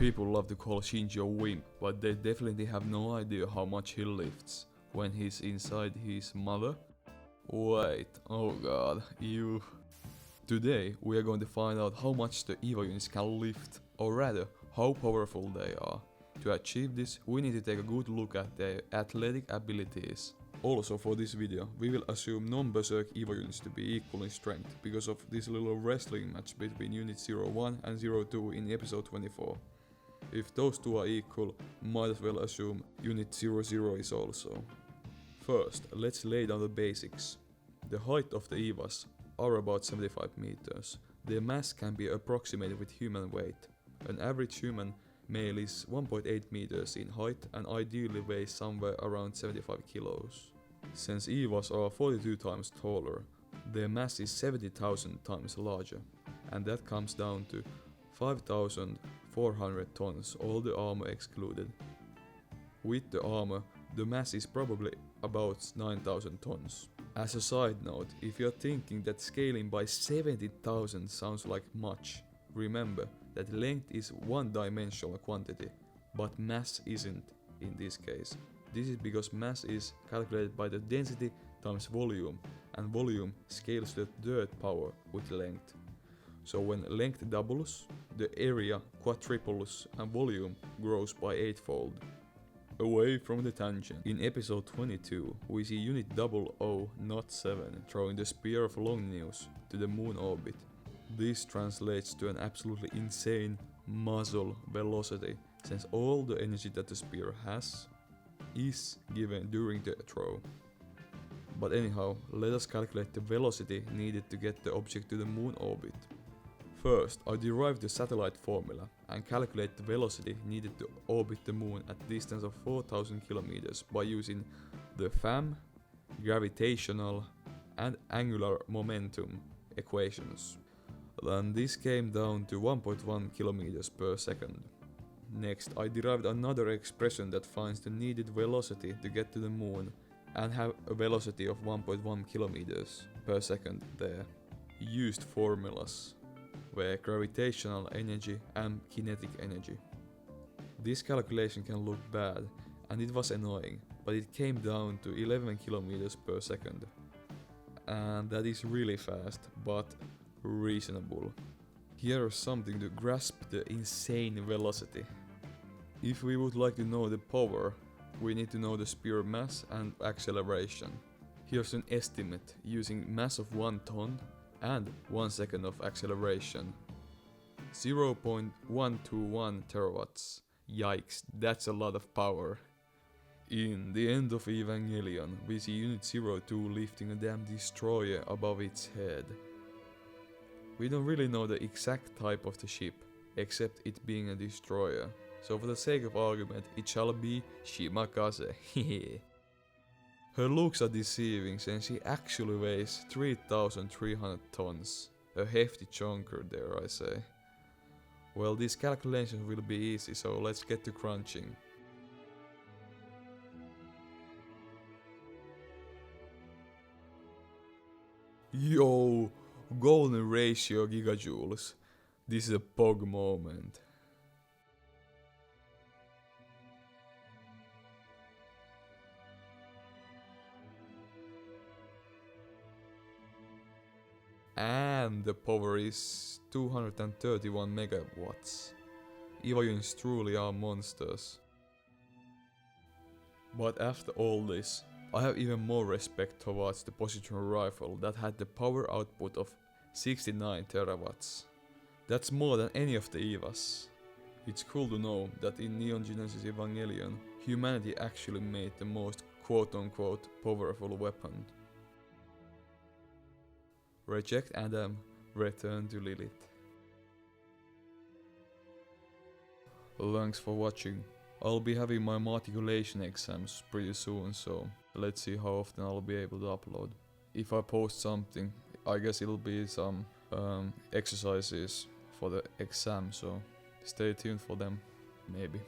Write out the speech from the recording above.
People love to call Shinji a wimp, but they definitely have no idea how much he lifts when he's inside his mother. Wait, oh god, you. Today we are going to find out how much the EVA units can lift, or rather, how powerful they are. To achieve this, we need to take a good look at their athletic abilities. Also for this video, we will assume non-berserk EVA units to be equal in strength, because of this little wrestling match between Unit 01 and 02 in episode 24. If those two are equal, might as well assume Unit 00 is also. First, let's lay down the basics. The height of the EVAs are about 75 meters. Their mass can be approximated with human weight. An average human male is 1.8 meters in height and ideally weighs somewhere around 75 kilos. Since EVAs are 42 times taller, their mass is 70,000 times larger, and that comes down to 5,400 tons, all the armor excluded. With the armor, the mass is probably about 9,000 tons. As a side note, if you're thinking that scaling by 70,000 sounds like much, remember that length is one-dimensional quantity, but mass isn't in this case. This is because mass is calculated by the density times volume, and volume scales to the third power with length. So when length doubles, the area quadruples and volume grows by 8-fold. Away from the tangent, in episode 22, we see Unit 0007 throwing the Spear of Longinus to the moon orbit. This translates to an absolutely insane muzzle velocity, since all the energy that the spear has is given during the throw. But anyhow, let us calculate the velocity needed to get the object to the moon orbit. First, I derived the satellite formula and calculate the velocity needed to orbit the moon at a distance of 4,000 kilometers by using the FAM, gravitational and angular momentum equations. And this came down to 1.1 kilometers per second. Next, I derived another expression that finds the needed velocity to get to the moon and have a velocity of 1.1 kilometers per second there. Used formulas were gravitational energy and kinetic energy. This calculation can look bad, and it was annoying, but it came down to 11 kilometers per second. And that is really fast, but reasonable. Here is something to grasp the insane velocity. If we would like to know the power, we need to know the spear mass and acceleration. Here's an estimate using mass of 1 ton and 1 second of acceleration. 0.121 terawatts. Yikes, that's a lot of power. In the end of Evangelion, we see Unit 02 lifting a damn destroyer above its head. We don't really know the exact type of the ship, except it being a destroyer, so for the sake of argument, it shall be Shimakaze, hehe. Her looks are deceiving since she actually weighs 3,300 tons. A hefty chunker, dare I say. Well, these calculations will be easy, so let's get to crunching. Yo! Golden ratio gigajoules. This is a POG moment. And the power is 231 megawatts. EVA units truly are monsters. But after all this, I have even more respect towards the positron rifle that had the power output of 69 terawatts. That's more than any of the EVAs. It's cool to know that in Neon Genesis Evangelion, humanity actually made the most quote-unquote powerful weapon. Reject Adam, return to Lilith. Thanks for watching. I'll be having my matriculation exams pretty soon, so let's see how often I'll be able to upload. If I post something, I guess it'll be some exercises for the exam, so stay tuned for them, maybe.